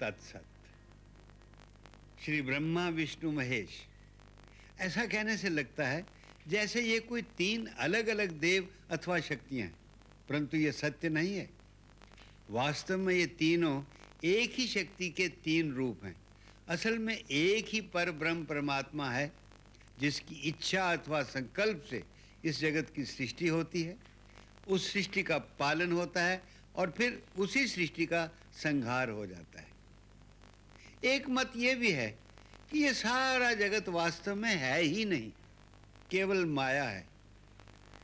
तत्सत। श्री ब्रह्मा विष्णु महेश, ऐसा कहने से लगता है जैसे ये कोई तीन अलग अलग देव अथवा शक्तियां हैं, परंतु ये सत्य नहीं है। वास्तव में ये तीनों एक ही शक्ति के तीन रूप हैं। असल में एक ही पर ब्रह्म परमात्मा है, जिसकी इच्छा अथवा संकल्प से इस जगत की सृष्टि होती है, उस सृष्टि का पालन होता है और फिर उसी सृष्टि का संहार हो जाता है। एक मत ये भी है कि ये सारा जगत वास्तव में है ही नहीं, केवल माया है,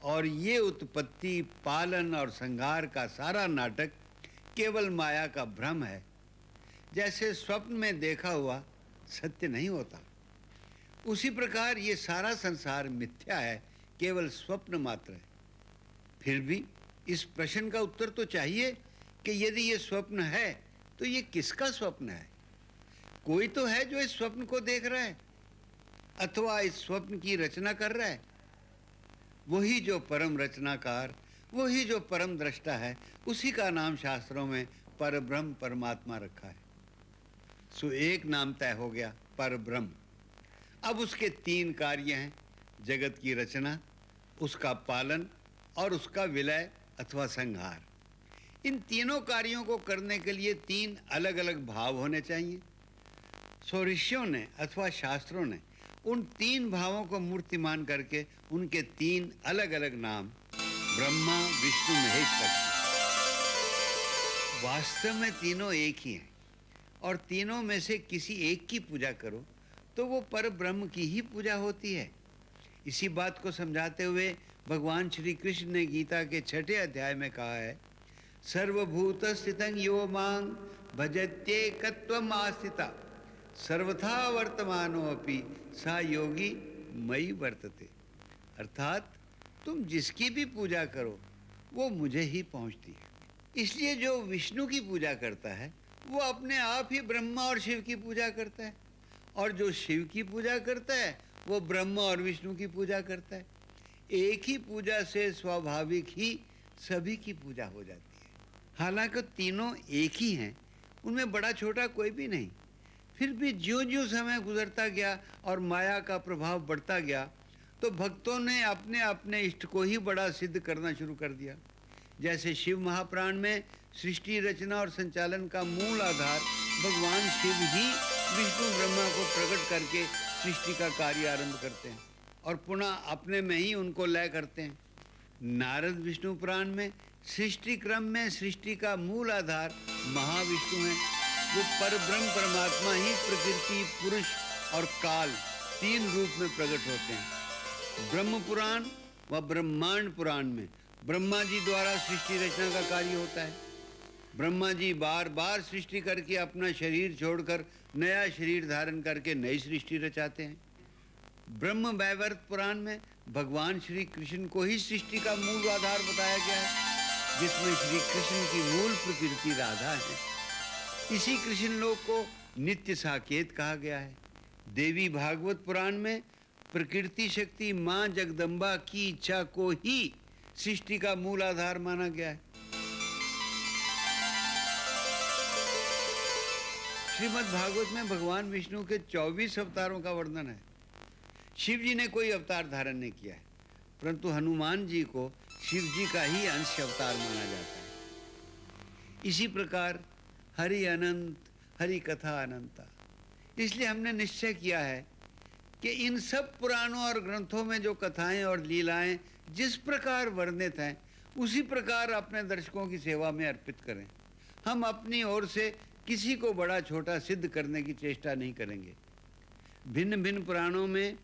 और ये उत्पत्ति, पालन और संहार का सारा नाटक केवल माया का भ्रम है। जैसे स्वप्न में देखा हुआ सत्य नहीं होता, उसी प्रकार ये सारा संसार मिथ्या है, केवल स्वप्न मात्र है। फिर भी इस प्रश्न का उत्तर तो चाहिए कि यदि ये स्वप्न है तो ये किसका स्वप्न है? कोई तो है जो इस स्वप्न को देख रहा है अथवा इस स्वप्न की रचना कर रहा है। वही जो परम रचनाकार, वही जो परम दृष्टा है, उसी का नाम शास्त्रों में परब्रह्म परमात्मा रखा है। सो एक नाम तय हो गया, परब्रह्म। अब उसके तीन कार्य हैं, जगत की रचना, उसका पालन और उसका विलय अथवा संहार। इन तीनों कार्यों को करने के लिए तीन अलग अलग भाव होने चाहिए। सो ऋषियों ने अथवा शास्त्रों ने उन तीन भावों को मूर्तिमान करके उनके तीन अलग अलग नाम ब्रह्मा विष्णु महेश रखे। वास्तव में तीनों एक ही हैं, और तीनों में से किसी एक की पूजा करो तो वो पर ब्रह्म की ही पूजा होती है। इसी बात को समझाते हुए भगवान श्री कृष्ण ने गीता के 6ठे अध्याय में कहा है, सर्वभूत स्थितं यो मां भजत्येकत्वम् आस्थिता सर्वथा वर्तमानोऽपि सा योगी मयि वर्तते। अर्थात तुम जिसकी भी पूजा करो वो मुझे ही पहुंचती है। इसलिए जो विष्णु की पूजा करता है वो अपने आप ही ब्रह्मा और शिव की पूजा करता है, और जो शिव की पूजा करता है वो ब्रह्मा और विष्णु की पूजा करता है। एक ही पूजा से स्वाभाविक ही सभी की पूजा हो जाती है। हालांकि तीनों एक ही हैं, उनमें बड़ा छोटा कोई भी नहीं। फिर भी ज्यों-ज्यों समय गुजरता गया और माया का प्रभाव बढ़ता गया, तो भक्तों ने अपने अपने इष्ट को ही बड़ा सिद्ध करना शुरू कर दिया। जैसे शिव महापुराण में सृष्टि रचना और संचालन का मूल आधार भगवान शिव ही विष्णु ब्रह्मा को प्रकट करके सृष्टि का कार्य आरंभ करते हैं और पुनः अपने में ही उनको लय करते हैं। नारद विष्णु पुराण में सृष्टि क्रम में सृष्टि का मूल आधार महाविष्णु है। वो परब्रह्म परमात्मा ही प्रकृति, पुरुष और काल तीन रूप में प्रकट होते हैं। ब्रह्म पुराण व ब्रह्मांड पुराण में ब्रह्मा जी द्वारा सृष्टि रचना का कार्य होता है। ब्रह्मा जी बार बार सृष्टि करके अपना शरीर छोड़कर नया शरीर धारण करके नई सृष्टि रचाते हैं। ब्रह्म वैवर्त पुराण में भगवान श्री कृष्ण को ही सृष्टि का मूल आधार बताया गया है, जिसमें श्री कृष्ण की मूल प्रकृति राधा है। इसी कृष्ण लोक को नित्य साकेत कहा गया है। देवी भागवत पुराण में प्रकृति शक्ति मां जगदम्बा की इच्छा को ही सृष्टि का मूल आधार माना गया है। श्रीमद् भागवत में भगवान विष्णु के 24 अवतारों का वर्णन है। शिव जी ने कोई अवतार धारण नहीं किया है, परंतु हनुमान जी को शिव जी का ही अंश अवतार माना जाता है। इसी प्रकार हरि अनंत, हरि कथा अनंता। इसलिए हमने निश्चय किया है कि इन सब पुराणों और ग्रंथों में जो कथाएं और लीलाएं जिस प्रकार वर्णित हैं, उसी प्रकार अपने दर्शकों की सेवा में अर्पित करें। हम अपनी ओर से किसी को बड़ा छोटा सिद्ध करने की चेष्टा नहीं करेंगे। भिन्न भिन्न पुराणों में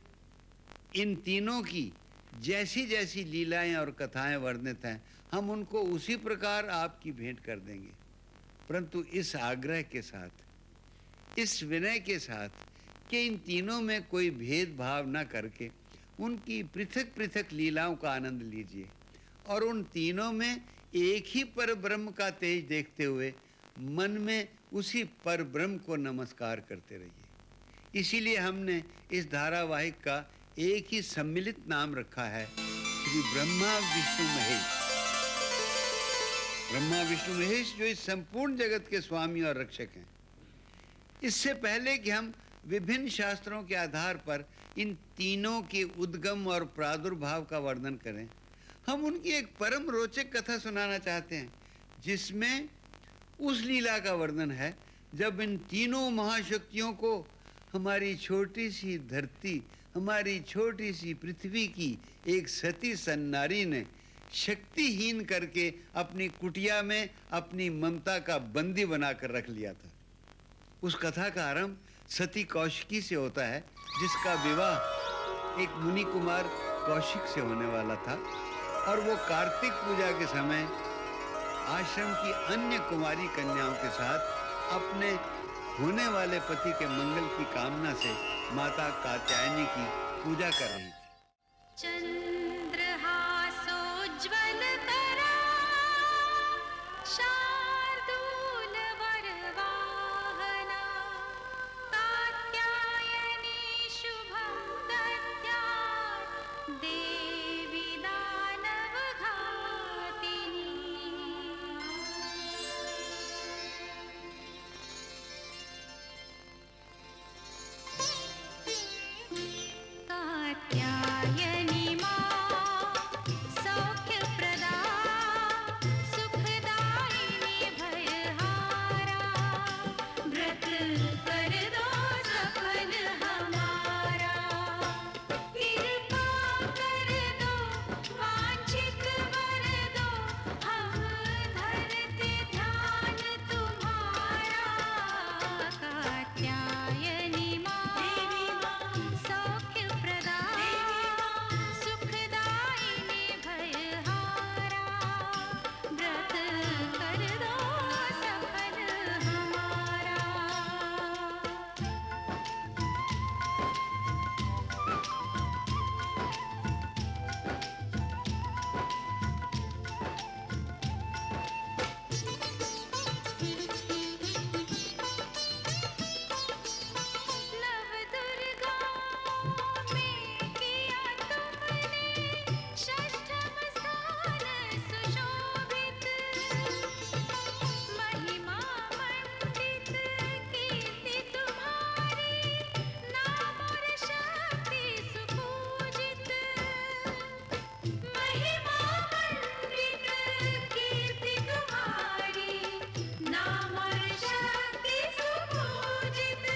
इन तीनों की जैसी जैसी लीलाएं और कथाएं वर्णित हैं, हम उनको उसी प्रकार आपकी भेंट कर देंगे, परंतु इस आग्रह के साथ, इस विनय के साथ कि इन तीनों में कोई भेदभाव न करके उनकी पृथक पृथक लीलाओं का आनंद लीजिए और उन तीनों में एक ही पर ब्रह्म का तेज देखते हुए मन में उसी पर ब्रह्म को नमस्कार करते रहिए। इसीलिए हमने इस धारावाहिक का एक ही सम्मिलित नाम रखा है, श्री ब्रह्मा विष्णु महेश। ब्रह्मा विष्णु महेश जो इस संपूर्ण जगत के स्वामी और रक्षक हैं। इससे पहले कि हम विभिन्न शास्त्रों के आधार पर इन तीनों के उद्गम और प्रादुर्भाव का वर्णन करें, हम उनकी एक परम रोचक कथा सुनाना चाहते हैं, जिसमें उस लीला का वर्णन है जब इन तीनों महाशक्तियों को हमारी छोटी सी धरती, हमारी छोटी सी पृथ्वी की एक सती सन्नारी ने शक्तिहीन करके अपनी कुटिया में अपनी ममता का बंदी बनाकर रख लिया था। उस कथा का आरंभ सती कौशिकी से होता है, जिसका विवाह एक मुनि कुमार कौशिक से होने वाला था, और वो कार्तिक पूजा के समय आश्रम की अन्य कुमारी कन्याओं के साथ अपने होने वाले पति के मंगल की कामना से माता कात्यायनी की पूजा कर रही थी। चंद्रहासोज्ज्वल करा शार्दूल वरवाहना कात्यायनी शुभं दद्यात् देवी दानवघातिनी। कात्यायनी मां सौख्यप्रदा सुखदायिनी भयहारा व्रत कर दो सफल हमारा। कृपा कर दो वांछित वर दो हम धरते ध्यान तुम्हारा। कात्यायनी मां सौख्यप्रदा सुखदायिनी भयहारा व्रत कर दो सफल हमारा। नव दुर्गाओं में किया तुमने षष्ठम स्थान सुशोभित। महिमा मंडित कीर्ति तुम्हारी नाम और शक्ति सुपूजित। महिमा मंडित कीर्ति तुम्हारी नाम और शक्ति सुपूजित।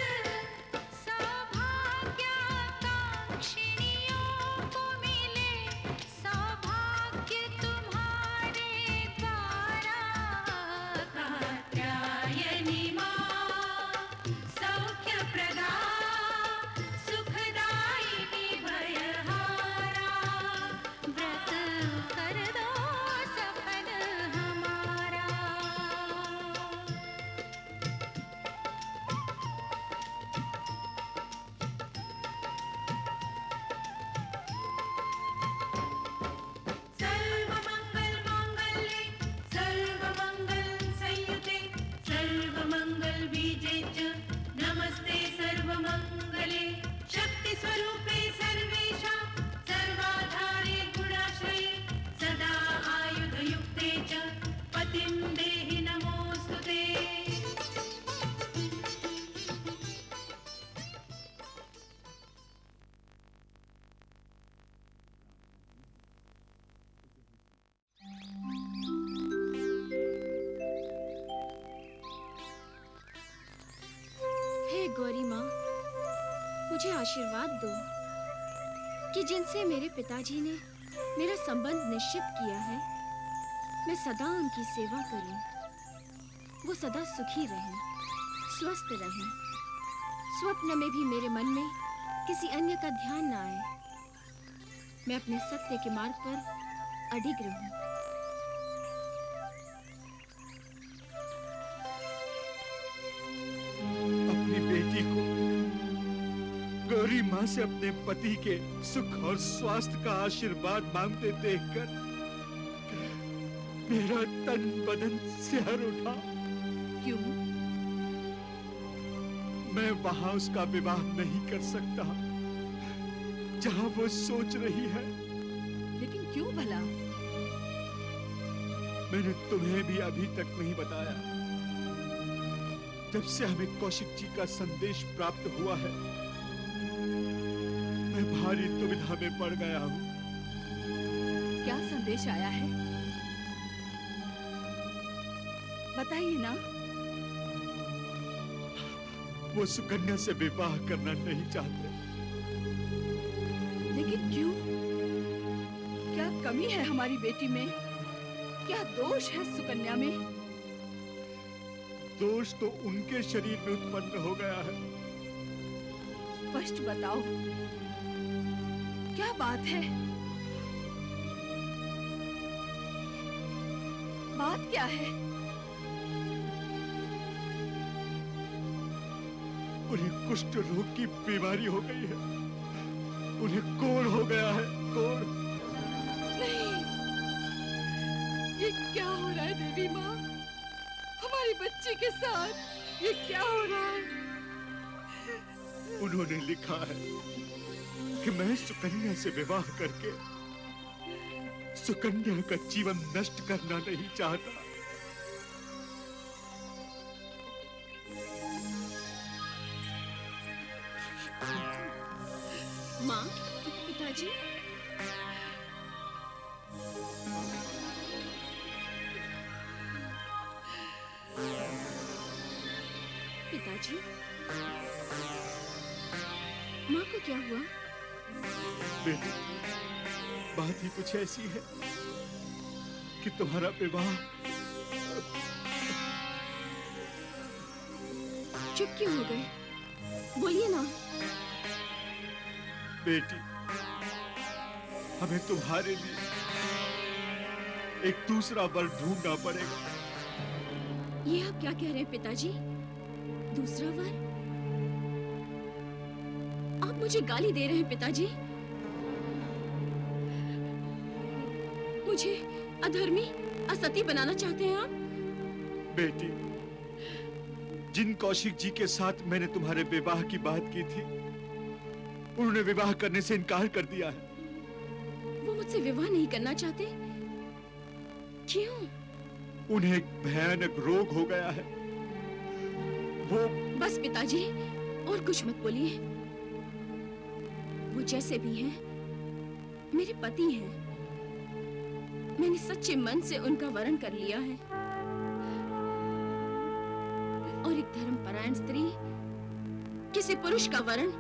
सौभाग्याकांक्षिणियों को मिले सौभाग्य तुम्हारे द्वारा। कात्यायनी मां सौख्यप्रदा सुखदायिनी भयहारा व्रत कर दो सफल हमारा। सर्वमंगल मांगल्ये सर्वमंगल संयुते सर्वमंगल बीजे च नमस्ते सर्वमंगले। शक्ति स्वरूपे सर्वेषां सर्वाधारे गुणाश्रये सदा आयुधयुक्ते च पतिं देहि नमोस्तुते। हे गौरी माँ, मुझे आशीर्वाद दो कि जिनसे मेरे पिताजी ने मेरा संबंध निश्चित किया है, मैं सदा उनकी सेवा करूं। वो सदा सुखी रहें, स्वस्थ रहें। स्वप्न में भी मेरे मन में किसी अन्य का ध्यान न आए। मैं अपने सत्य के मार्ग पर अडिग रहूं। अपनी बेटी को गौरी माँ से अपने पति के सुख और स्वास्थ्य का आशीर्वाद मांगते देखकर मेरा तन बदन सिहर उठा। क्यों? मैं वहां उसका विवाह नहीं कर सकता जहां वो सोच रही है। लेकिन क्यों भला? मैंने तुम्हें भी अभी तक नहीं बताया। जब से हमें कौशिक जी का संदेश प्राप्त हुआ है, मैं भारी दुविधा में पड़ गया हूँ। क्या संदेश आया है? बताइए ना। वो सुकन्या से विवाह करना नहीं चाहते। लेकिन क्यों? क्या कमी है हमारी बेटी में? क्या दोष है सुकन्या में? दोष तो उनके शरीर में उत्पन्न हो गया है। स्पष्ट बताओ, क्या बात है? बात क्या है? उन्हें कुष्ठ रोग की बीमारी हो गई है। उन्हें कोढ़ हो गया है, कोढ़। नहीं, ये क्या हो रहा है देवी माँ? हमारी बच्ची के साथ ये क्या हो रहा है? उन्होंने लिखा है कि मैं सुकन्या से विवाह करके सुकन्या का जीवन नष्ट करना नहीं चाहता। माँ, पिताजी, पिताजी, माँ को क्या हुआ? बेटी, बात ही कुछ ऐसी है कि तुम्हारा विवाह। चुप क्यों हो गए? बोलिए ना। बेटी, हमें तुम्हारे लिए एक दूसरा वर ढूंढना पड़ेगा। ये आप क्या कह रहे हैं पिताजी? दूसरा वर? आप मुझे गाली दे रहे हैं पिताजी? मुझे अधर्मी, असती बनाना चाहते हैं आप? बेटी, जिन कौशिक जी के साथ मैंने तुम्हारे विवाह की बात की थी, उन्होंने विवाह करने से इनकार कर दिया है। वो मुझसे विवाह नहीं करना चाहते? क्यों? उन्हें एक भयानक रोग हो गया है। वो बस पिताजी, और कुछ मत बोलिए। वो जैसे भी हैं, मेरे पति हैं। मैंने सच्चे मन से उनका वरण कर लिया है। और एक धर्मपरायण स्त्री किसी पुरुष का वरण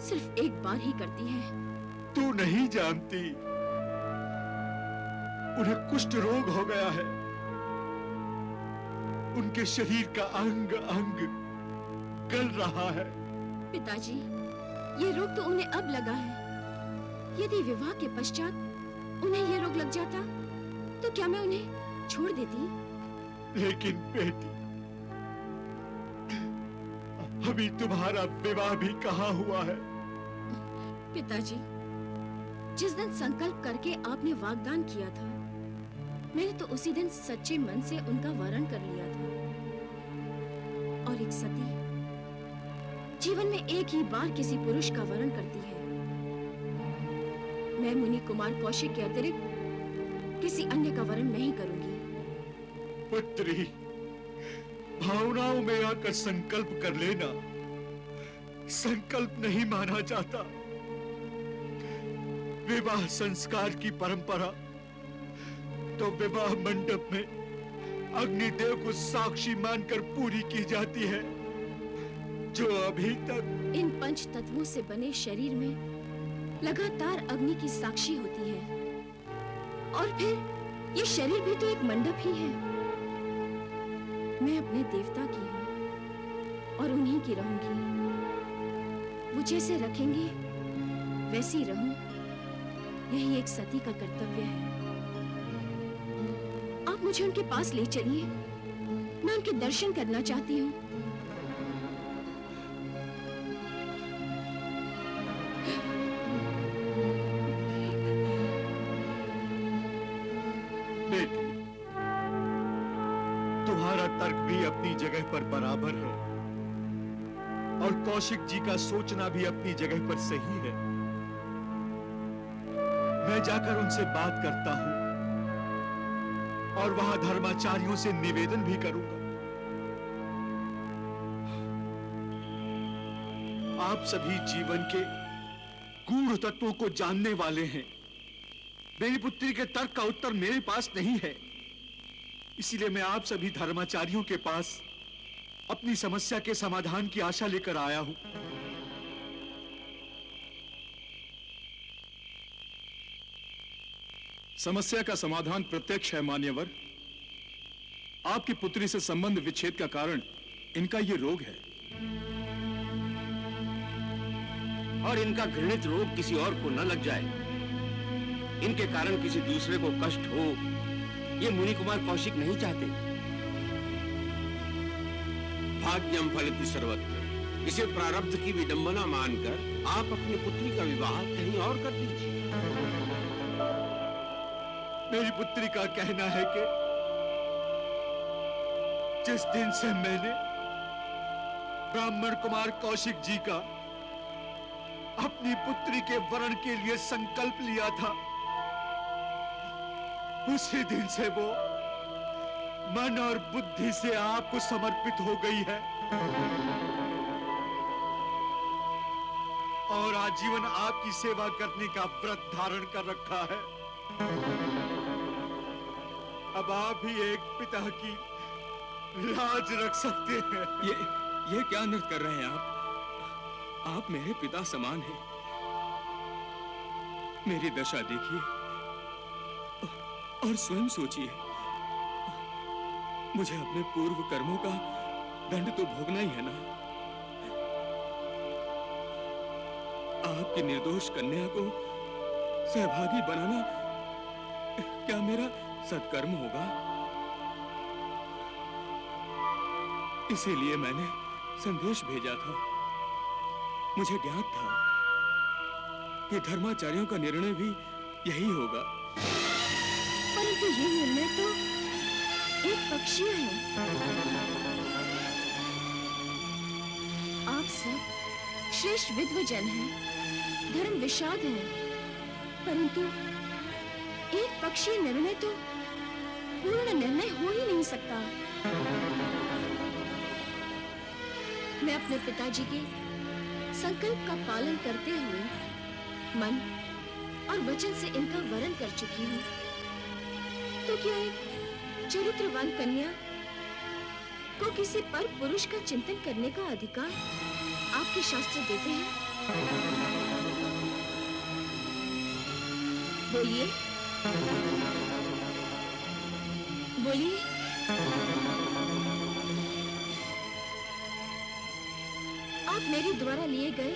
सिर्फ एक बार ही करती है। तू नहीं जानती, उन्हें कुष्ठ रोग हो गया है। उनके शरीर का अंग अंग गल रहा है। पिताजी, ये रोग तो उन्हें अब लगा है। यदि विवाह के पश्चात उन्हें ये रोग लग जाता, तो क्या मैं उन्हें छोड़ देती? लेकिन बेटी, अभी तुम्हारा विवाह भी कहाँ हुआ है? पिताजी, जिस दिन संकल्प करके आपने वाग्दान किया था, मैंने तो उसी दिन सच्चे मन से उनका वरण कर लिया था। और एक सती जीवन में एक ही बार किसी पुरुष का वरण करती है। मैं मुनि कुमार कौशिक के अतिरिक्त किसी अन्य का वरण नहीं करूंगी। पुत्री, भावनाओं में आकर संकल्प कर लेना। संकल्प नहीं माना जाता। विवाह संस्कार की परंपरा तो विवाह मंडप में अग्निदेव को साक्षी मानकर पूरी की जाती है, जो अभी तक इन पंच तत्वों से बने शरीर में लगातार अग्नि की साक्षी होती है। और फिर ये शरीर भी तो एक मंडप ही है। मैं अपने देवता की हूँ और उन्हीं की रहूंगी। वो जैसे रखेंगे वैसी रहूं, यही एक सती का कर्तव्य है। आप मुझे उनके पास ले चलिए, मैं उनके दर्शन करना चाहती हूँ। बेटी, तुम्हारा तर्क भी अपनी जगह पर बराबर है और कौशिक जी का सोचना भी अपनी जगह पर सही है। मैं जाकर उनसे बात करता हूं और वहां धर्माचार्यों से निवेदन भी करूंगा आप सभी जीवन के गूढ़ तत्वों को जानने वाले हैं। मेरी पुत्री के तर्क का उत्तर मेरे पास नहीं है, इसीलिए मैं आप सभी धर्माचार्यों के पास अपनी समस्या के समाधान की आशा लेकर आया हूं। समस्या का समाधान प्रत्यक्ष है मान्यवर। आपकी पुत्री से संबंध विच्छेद का कारण इनका ये रोग है। और इनका घृणित रोग किसी और को न लग जाए, इनके कारण किसी दूसरे को कष्ट हो, ये मुनि कुमार कौशिक नहीं चाहते। भाग्यम फलति सर्वत्र, इसे प्रारब्ध की विडंबना मानकर आप अपनी पुत्री का विवाह कहीं और कर दीजिए। मेरी पुत्री का कहना है कि जिस दिन से मैंने ब्राह्मण कुमार कौशिक जी का अपनी पुत्री के वरण के लिए संकल्प लिया था, उसी दिन से वो मन और बुद्धि से आपको समर्पित हो गई है और आजीवन आपकी सेवा करने का व्रत धारण कर रखा है। अब आप ही एक पिता की लाज रख सकते हैं। ये क्या नृत्य कर रहे हैं आप मेरे पिता समान हैं। मेरी दशा देखिए और स्वयं सोचिए। मुझे अपने पूर्व कर्मों का दंड तो भोगना ही है ना। आपकी निर्दोष कन्या को सहभागी बनाना क्या मेरा सत्कर्म होगा? इसीलिए मैंने संदेश भेजा था। मुझे ज्ञात था कि धर्माचार्यों का निर्णय भी यही होगा। परंतु ये निर्णय तो एक पक्षीय है। आप सब श्रेष्ठ विद्वजन हैं, धर्म विशाद हैं, परंतु एक पक्षीय निर्णय तो पूर्ण निर्णय हो ही नहीं सकता। मैं अपने पिताजी के संकल्प का पालन करते हुए मन और वचन से इनका वरण कर चुकी हूँ। तो क्या एक चरित्रवान कन्या को किसी पर पुरुष का चिंतन करने का अधिकार आपके शास्त्र देते हैं? बोलिए, बोलिए। आप मेरे द्वारा लिए गए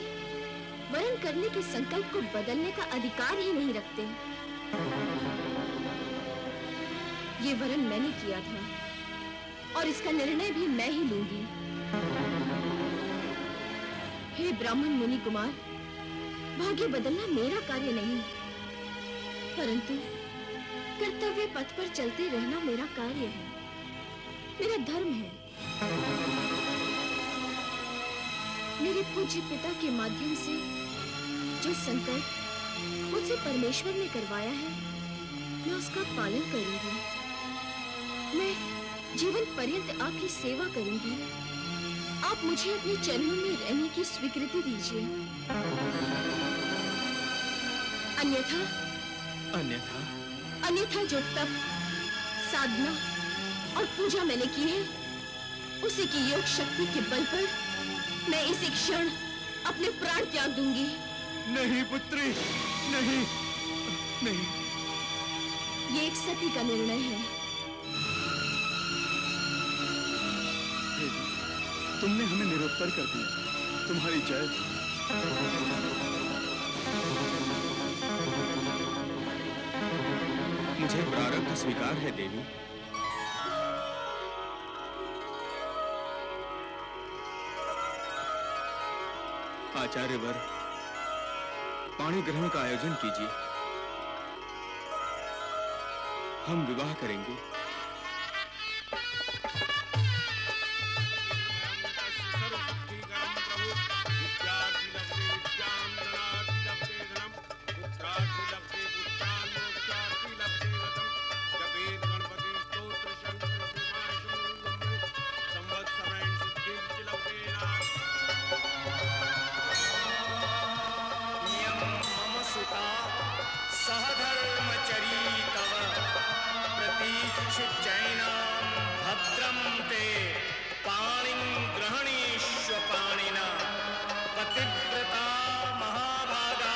वरण करने के संकल्प को बदलने का अधिकार ही नहीं रखते। ये वरण मैंने किया था और इसका निर्णय भी मैं ही लूंगी। हे ब्राह्मण मुनि कुमार, भाग्य बदलना मेरा कार्य नहीं, परंतु कर्तव्य पथ पर चलते रहना मेरा कार्य है, मेरा धर्म है। मेरे पूज्य पिता के माध्यम से जो संकल्प मुझसे परमेश्वर ने करवाया है, मैं उसका पालन करूंगी। मैं जीवन पर्यंत आपकी सेवा करूंगी। आप मुझे अपने चरणों में रहने की स्वीकृति दीजिए। अन्यथा अन्यथा अन्यथा जो तप, साधना और पूजा मैंने की है, उसी की योग शक्ति के बल पर मैं इसी क्षण अपने प्राण त्याग दूंगी। नहीं पुत्री, नहीं, नहीं। ये एक सती का निर्णय है। देवी, तुमने हमें निरुत्तर कर दिया। तुम्हारी जय। मुझे प्रारब्ध स्वीकार है देवी। आचार्यवर, पाणी ग्रहण का आयोजन कीजिए। हम विवाह करेंगे। दीक्षितजैनां भद्रं ते पाणिं ग्रहणीष्व पाणिना पतिव्रता महाभागा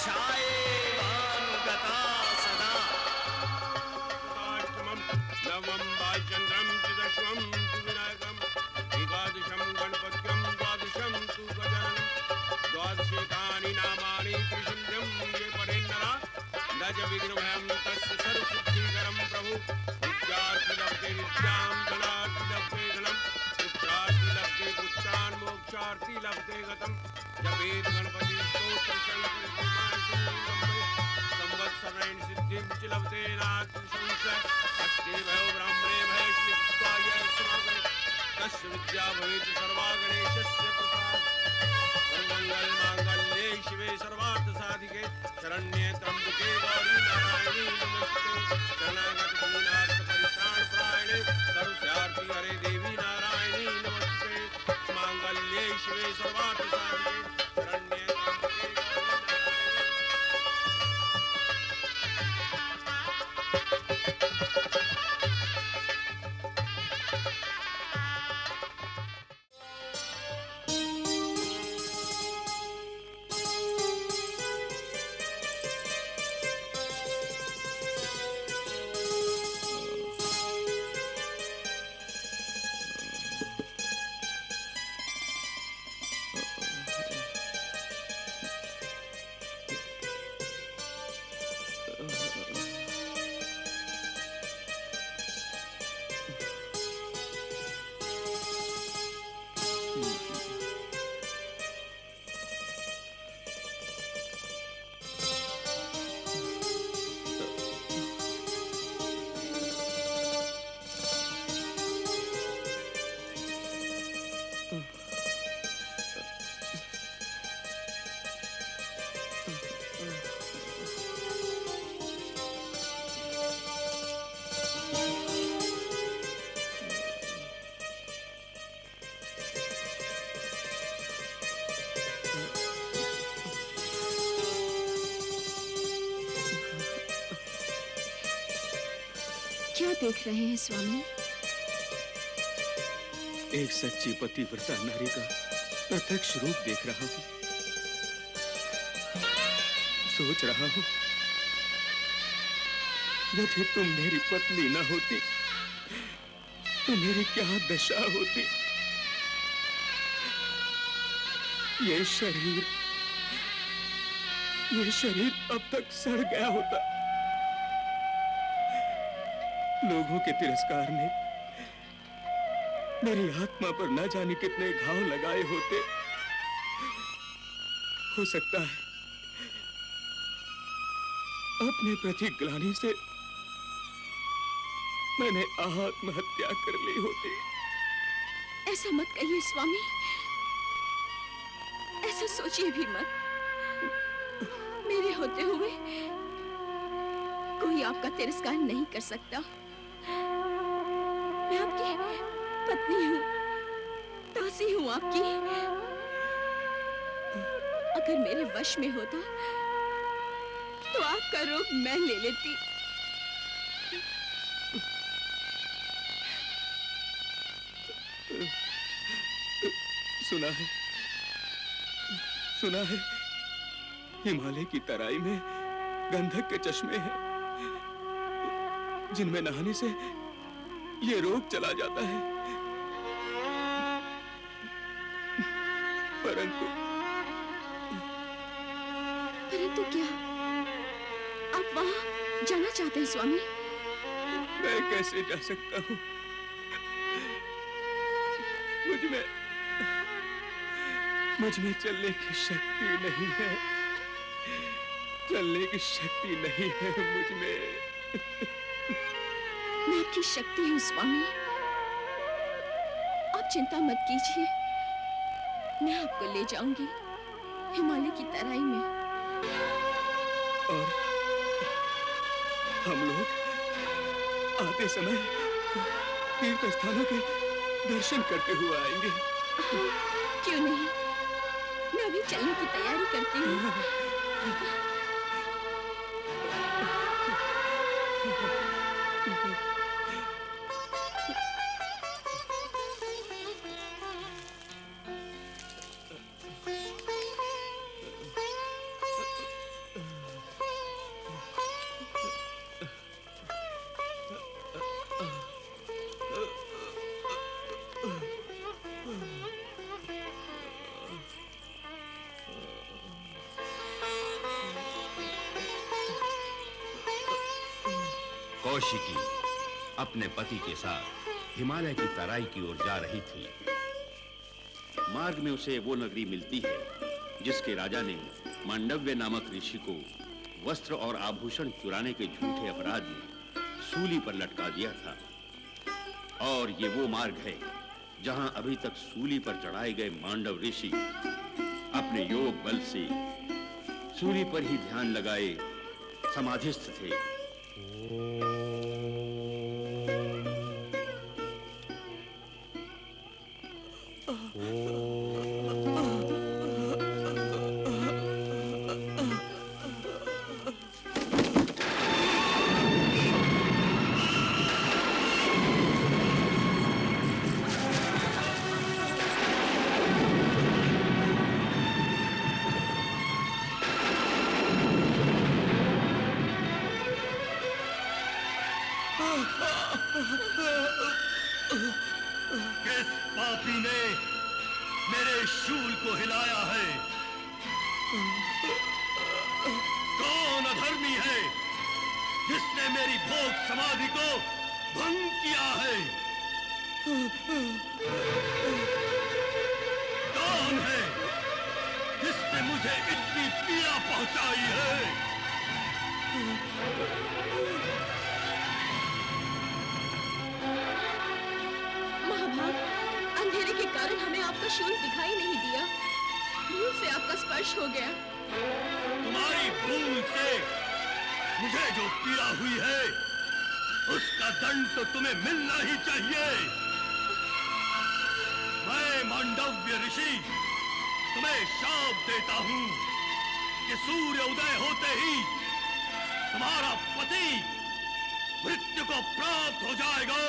ध्यायेवानुगता सदा। नवम भालचंद्रम चतुर्दशम तु विनायकम एकादशम गणपत्यम द्वादशम तु गजाननम द्वादशेतानि नामानि त्रिशून्यं ये पठेन्नरा न च विघ्नभयं तस्य सर्वसिद्धिकरं प्रभु। विद्यार्थी लभते विद्यां धनार्थी लभते धनं पुत्रार्थी लभते पुत्रान् मोक्षार्थी लभते गतं। जपेत गणपति स्तोत्र शंकर संवत्सरेण सिद्धिं च लभते नास्ति संशय। अष्टे भयो ब्राह्मणे भयश्लिप्त्वाय समर्पयेत् तस्य विद्या भवेत् सर्वा गणेशस्य प्रसाद। सर्वमंगल मांगल्ये शिवे सर्वार्थ साधिके शरण्ये त्र्यंबके गौरी नारायणी नमस्ते। शरणागत दीनार्थ परित्राण परायणे सर्वस्यार्थी हरे देवी नारायणी नमस्ते। मांगल्ये शिवे सर्वार्थ साधिके शरण्ये त्र्यंबके गौरी क्या देख रहे हैं स्वामी? एक सच्ची पतिव्रता नारी का प्रत्यक्ष रूप देख रहा हूँ। सोच रहा हूँ यदि तुम मेरी पत्नी न होती तो मेरी क्या दशा होती। ये शरीर अब तक सड़ गया होता। लोगों के तिरस्कार ने मेरी आत्मा पर न जाने कितने घाव लगाए होते। हो सकता है अपने प्रति ग्लानि से मैंने आत्महत्या कर ली होती। ऐसा मत कहिए स्वामी, ऐसा सोचिए भी मत। मेरे होते हुए कोई आपका तिरस्कार नहीं कर सकता। मैं आपकी पत्नी हूँ, दासी हूँ आपकी। अगर मेरे वश में होता तो आपका रूप मैं ले लेती। सुना है हिमालय की तराई में गंधक के चश्मे हैं जिनमें नहाने से ये रोग चला जाता है। परंतु क्या आप वहां जाना चाहते हैं स्वामी? मैं कैसे जा सकता हूँ? मुझ में चलने की शक्ति नहीं है। चलने की शक्ति नहीं है मुझ में। मैं आपकी शक्ति हूँ स्वामी, आप चिंता मत कीजिए। मैं आपको ले जाऊंगी हिमालय की तराई में। और हम लोग आते समय तीर्थ स्थानों के दर्शन करते हुए आएंगे। क्यों नहीं, मैं अभी चलने की तैयारी करती हूँ। कौशिकी अपने पति के साथ हिमालय की तराई की ओर जा रही थी। मार्ग में उसे वो नगरी मिलती है जिसके राजा ने मांडव्य नामक ऋषि को वस्त्र और आभूषण चुराने के झूठे अपराध में सूली पर लटका दिया था। और ये वो मार्ग है जहां अभी तक सूली पर चढ़ाए गए मांडव ऋषि अपने योग बल से सूली पर ही ध्यान लगाए समाधिस्थ थे। किस पापी ने मेरे शूल को हिलाया है? कौन अधर्मी है जिसने मेरी भोग समाधि को भंग किया है? कौन है जिसने मुझे इतनी पीड़ा पहुंचाई है? महाभाग, अंधेरे के कारण हमें आपका शूल दिखाई नहीं दिया। भूल से आपका स्पर्श हो गया। तुम्हारी भूल से मुझे जो पीड़ा हुई है उसका दंड तो तुम्हें मिलना ही चाहिए। मैं मांडव्य ऋषि तुम्हें शाप देता हूं कि सूर्य उदय होते ही तुम्हारा पति मृत्यु को प्राप्त हो जाएगा।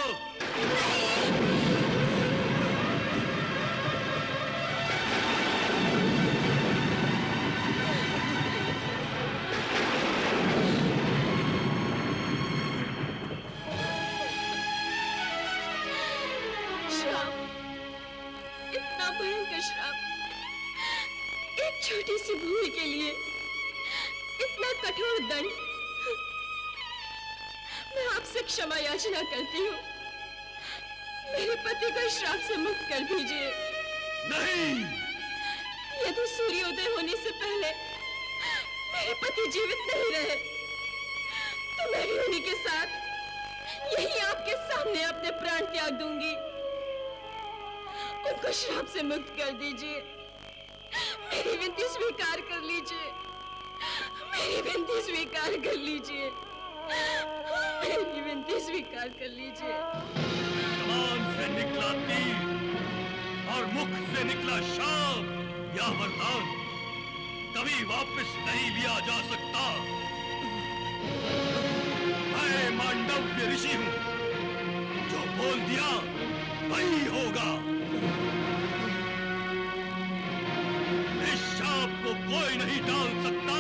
श्राप, इतना भयंकर श्राप, एक छोटी सी भूल के लिए इतना कठोर दंड। मैं आपसे क्षमा याचना करती हूँ। मेरे पति को श्राप से मुक्त कर दीजिए। नहीं, यदि सूर्योदय होने से पहले मेरे पति जीवित नहीं रहे तो मैं भी उन्हीं के साथ यही आपके सामने अपने प्राण त्याग दूंगी। उनको श्राप से मुक्त कर दीजिए। मेरी विनती स्वीकार कर लीजिए। मेरी विनती स्वीकार कर लीजिए। मेरी विनती स्वीकार कर लीजिए। जबान से निकला तीर और मुख से निकला शाप या वरदान कभी वापस नहीं लिया जा सकता। मैं मांडव्य ऋषि हूं, जो बोल दिया वही होगा। इस शाप को कोई नहीं टाल सकता।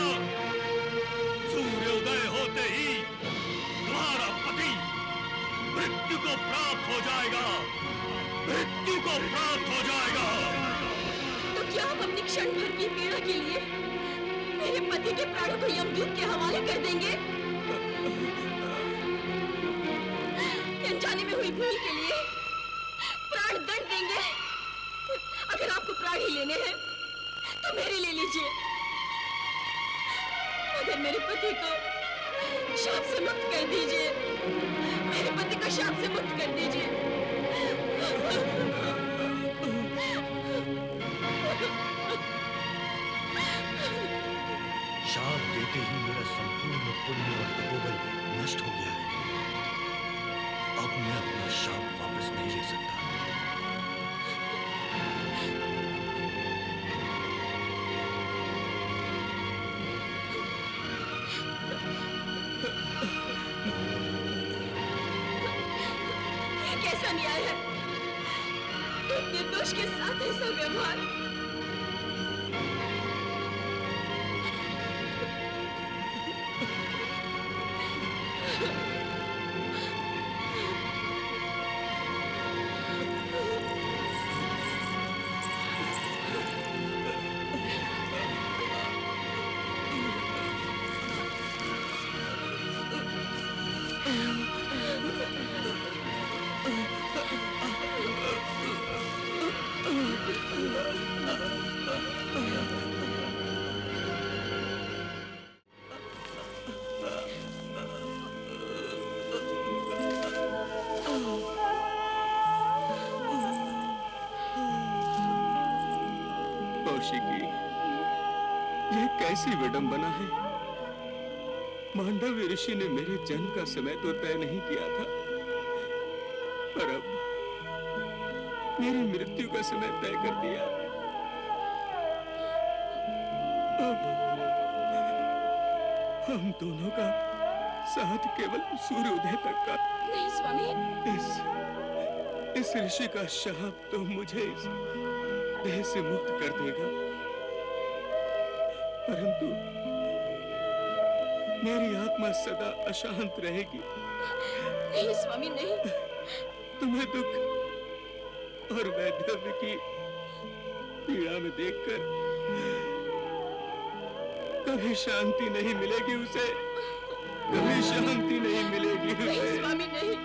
सूर्योदय होते ही तुम्हारा पति मृत्यु को प्राप्त हो जाएगा। मृत्यु को प्राप्त हो जाएगा। तो क्या आप अपनी क्षण भर की पीड़ा के लिए मेरे पति के प्राणों को यमदूत के हवाले कर देंगे? अनजाने में हुई भूल के लिए प्राण दंड देंगे? अगर आपको प्राण ही लेने हैं तो मेरे ले लीजिए। अगर मेरे पति को शाप से मुक्त कर दीजिए। मेरे पति को शाप से मुक्त कर दीजिए। शाप देते ही मेरा संपूर्ण पुण्य और तपोबल नष्ट हो गया है। अब मैं अपना शाप वापस नहीं ले सकता। ये कैसा न्याय है? एक निर्दोष के साथ ऐसा व्यवहार। कौशिकी, ये कैसी विडंबना है। मांडव्य ऋषि ने मेरे जन्म का समय तो तय नहीं किया था, पर अब मेरी मृत्यु का समय तय कर दिया। अब हम दोनों का साथ केवल सूर्योदय तक का। नहीं स्वामी, इस ऋषि का शाप तो मुझे इस देह से मुक्त कर देगा, परंतु मेरी आत्मा सदा अशांत रहेगी। नहीं स्वामी नहीं। तुम्हें दुख और वैधव्य की पीड़ा में देखकर कभी शांति नहीं मिलेगी उसे, कभी शांति नहीं मिलेगी उसे। नहीं स्वामी नहीं।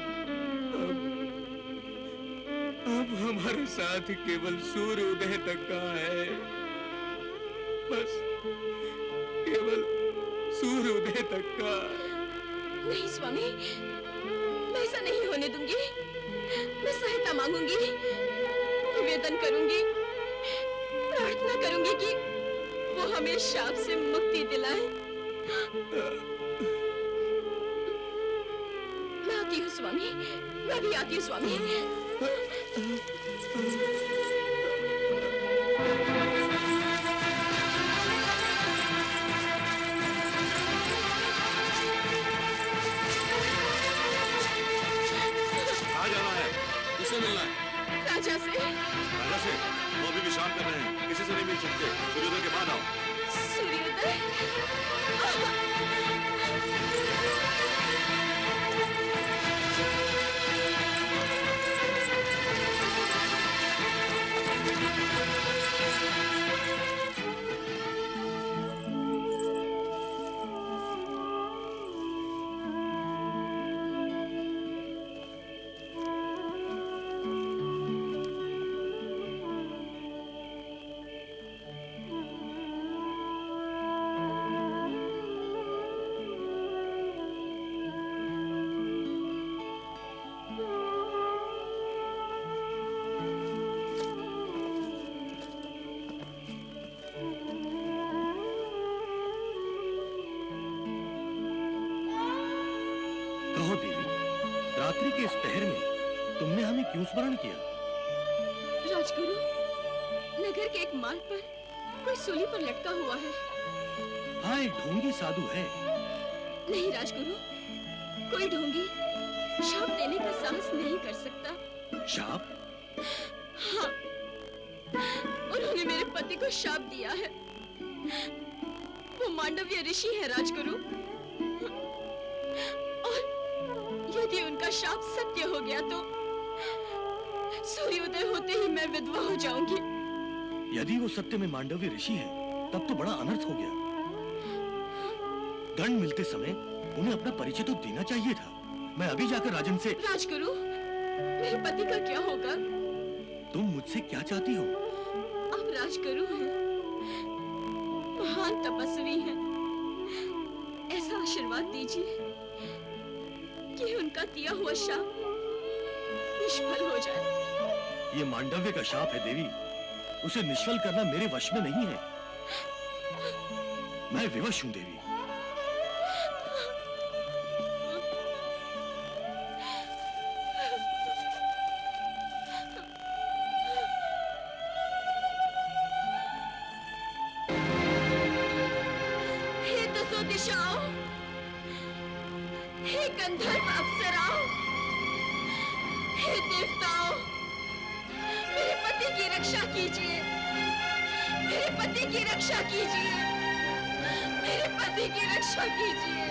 अब हमारे साथ केवल सूर्योदय तक का है, बस केवल सूर्योदय तक का। नहीं स्वामी, मैं ऐसा नहीं होने दूंगी। मैं सहायता मांगूंगी, निवेदन करूंगी, प्रार्थना करूंगी कि वो हमें शाप से मुक्ति दिलाए। मैं आती हूँ स्वामी, मैं भी आती हूँ स्वामी। कहाँ जाना है? किससे मिलना है? राजा से। राजा से? वो अभी विश्राम कर रहे हैं, किसी से नहीं मिल सकते। सूर्योदय के बाद आओ। सूर्योदय? कहो देवी, रात्रि के इस पहर में तुमने हमें क्यों स्मरण किया? राजगुरु, नगर के एक मार्ग पर कोई सूली पर लटका हुआ है। हाँ, एक ढोंगी साधु है। नहीं राजगुरु, कोई ढोंगी शाप देने का साहस नहीं कर सकता। शाप? हाँ, उन्होंने मेरे पति को शाप दिया है। वो मांडव्य ऋषि है राजगुरु, और यदि उनका शाप सत्य हो गया तो सूर्योदय होते ही मैं विधवा हो जाऊंगी। यदि वो सत्य में मांडव्य ऋषि है, तब तो बड़ा अनर्थ हो गया। दंड मिलते समय उन्हें अपना परिचय तो देना चाहिए था। मैं अभी जाकर राजन से। राजगुरु, मेरे पति का क्या होगा? तुम मुझसे क्या चाहती हो? आप राजगुरु हैं, महान तपस्वी हैं। ऐसा आशीर्वाद दीजिए कि उनका दिया हुआ शाप निष्फल हो जाए। ये मांडव्य का शाप है देवी, उसे निष्फल करना मेरे वश में नहीं है। मैं विवश हूं देवी। हे दसों दिशाओं, हे गंधर्व अप्सराओं, हे देवताओं, मेरे पति की रक्षा कीजिए, मेरे पति की रक्षा कीजिए, मेरे पति की रक्षा कीजिए।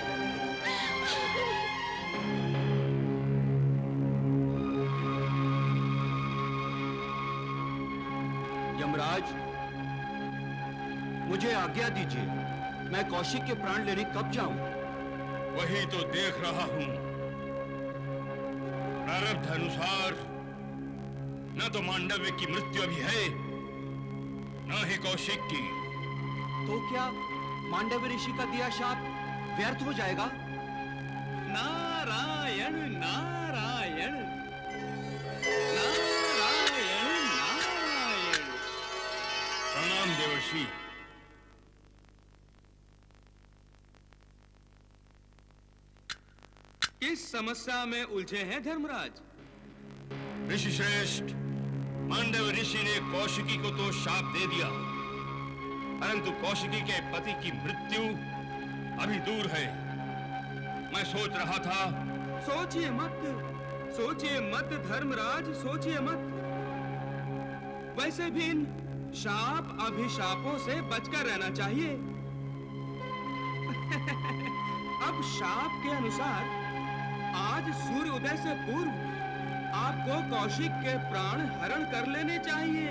यमराज, मुझे आज्ञा दीजिए, मैं कौशिक के प्राण लेने कब जाऊं? वही तो देख रहा हूं। प्रारब्ध अनुसार न तो मांडव्य की मृत्यु अभी है, न ही कौशिक की। तो क्या मांडव्य ऋषि का दिया शाप व्यर्थ हो जाएगा? नारायण नारायण नारायण नारायण। प्रणाम देवर्षि। ऋषि। किस समस्या में उलझे हैं धर्मराज? ऋषि श्रेष्ठ, मांडव ऋषि ने कौशिकी को तो शाप दे दिया, परंतु कौशिकी के पति की मृत्यु अभी दूर है। मैं सोच रहा था। सोचिए मत धर्मराज, सोचिए मत। वैसे भी इन शाप अभिशापों से बचकर रहना चाहिए। अब शाप के अनुसार आज सूर्य उदय से पूर्व आपको कौशिक के प्राण हरण कर लेने चाहिए।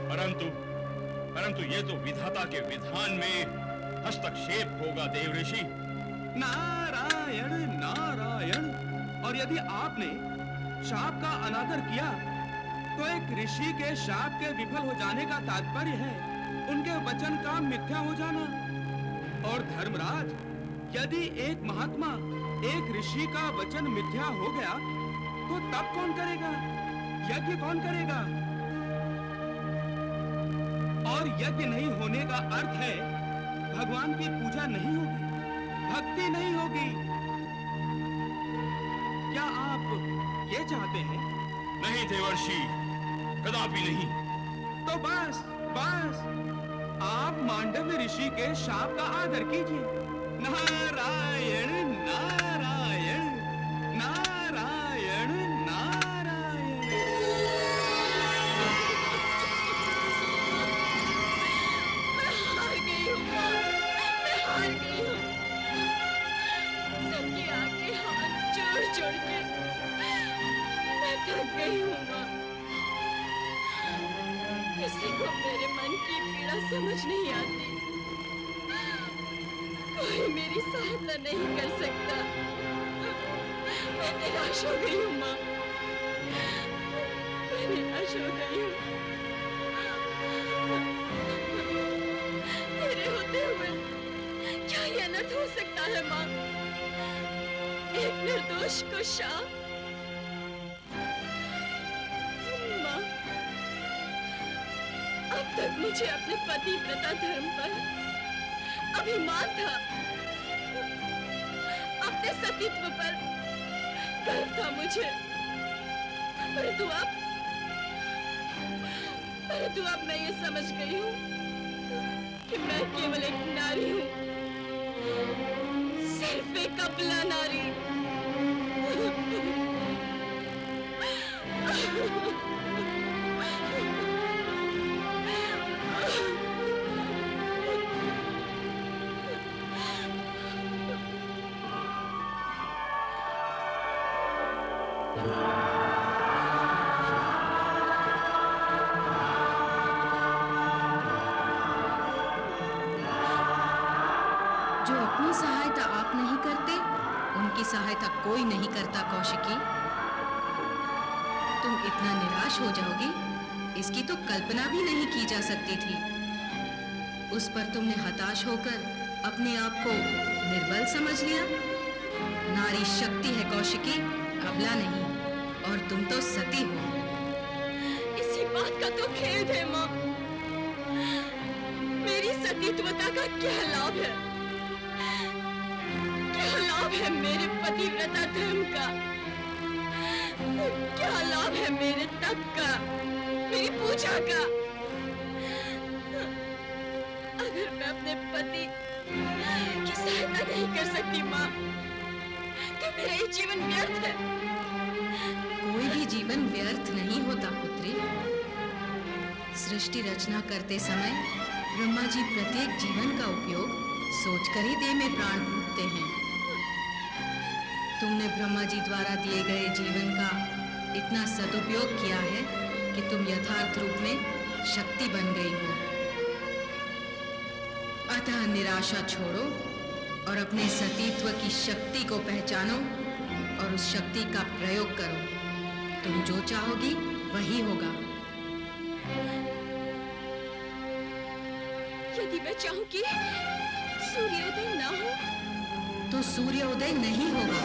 परंतु ये तो विधाता के विधान में हस्तक्षेप होगा देव ऋषि। नारायण नारायण। और यदि आपने शाप का अनादर किया तो एक ऋषि के शाप के विफल हो जाने का तात्पर्य है उनके वचन का मिथ्या हो जाना। और धर्मराज, यदि एक महात्मा एक ऋषि का वचन मिथ्या हो गया तो तब कौन करेगा? यज्ञ कौन करेगा? और यज्ञ नहीं होने का अर्थ है भगवान की पूजा नहीं होगी, भक्ति नहीं होगी। क्या आप ये चाहते हैं? नहीं देवर्षि, कदापि नहीं। तो बस आप मांडव्य ऋषि के शाप का आदर कीजिए। नारायण नारायण नारायण नारायण। मैं हार गई हूँ माँ, मैं हार गई हूँ। सबके आगे हाथ जोड़ के मैं थक गई हूँ माँ। किसी को मेरे मन की पीड़ा समझ नहीं आती, कोई मेरी सहायता नहीं कर सकता। मैं निराश हो गई हूँ माँ, मैं निराश हो गई हूँ। तेरे होते हुए क्या ये अनर्थ हो सकता है माँ? एक निर्दोष को शाप। माँ, अब तक मुझे अपने पतिव्रता धर्म पर अभिमान था, अपने सतीत्व पर गर्व था मुझे, परंतु अब मैं ये समझ गई हूँ कि मैं केवल एक नारी हूँ, सिर्फ एक अबला नारी। जो अपनी सहायता आप नहीं करते, उनकी सहायता कोई नहीं करता। कौशिकी, तुम इतना निराश हो जाओगी, इसकी तो कल्पना भी नहीं की जा सकती थी। उस पर तुमने हताश होकर अपने आप को निर्बल समझ लिया। नारी शक्ति है कौशिकी, अबला नहीं। और तुम तो सती हो। इसी बात का तो खेद है माँ। मेरी सतीत्वता का क्या लाभ है? क्या लाभ है मेरे पतिव्रता धर्म का? क्या लाभ है मेरे तप का, मेरी पूजा का? अगर मैं अपने पति की सहायता नहीं कर सकती माँ, तो मेरा ये जीवन व्यर्थ है। कोई भी जीवन व्यर्थ नहीं होता पुत्री। सृष्टि रचना करते समय ब्रह्मा जी प्रत्येक जीवन का उपयोग सोचकर ही देह में प्राण फूंकते हैं। तुमने ब्रह्मा जी द्वारा दिए गए जीवन का इतना सदुपयोग किया है कि तुम यथार्थ रूप में शक्ति बन गई हो। अतः निराशा छोड़ो और अपने सतीत्व की शक्ति को पहचानो और उस शक्ति का प्रयोग करो। तुम जो चाहोगी वही होगा। यदि मैं चाहूं कि सूर्योदय ना हो, तो सूर्योदय नहीं होगा।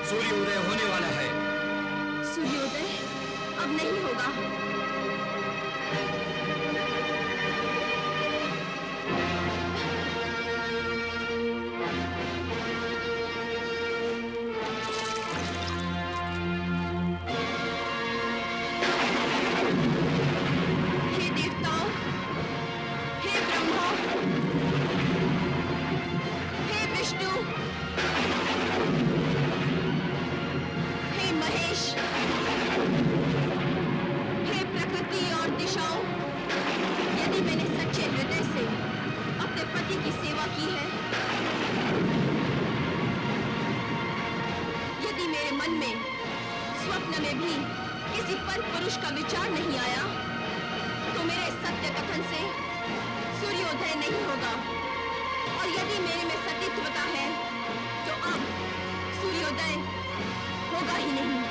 सूर्योदय होने वाला है। सूर्योदय अब नहीं होगा। हे देवताओं, हे ब्रह्मा, हे विष्णु, हे महेश, हे प्रकृति और दिशाओं, यदि मैंने सच्चे हृदय से अपने पति की सेवा की है, यदि मेरे मन में स्वप्न में भी किसी पर पुरुष का विचार नहीं आया, तो मेरे सत्य कथन से सूर्योदय नहीं होगा। और यदि मेरे में सतीत्वता है, तो अब सूर्योदय होगा ही नहीं।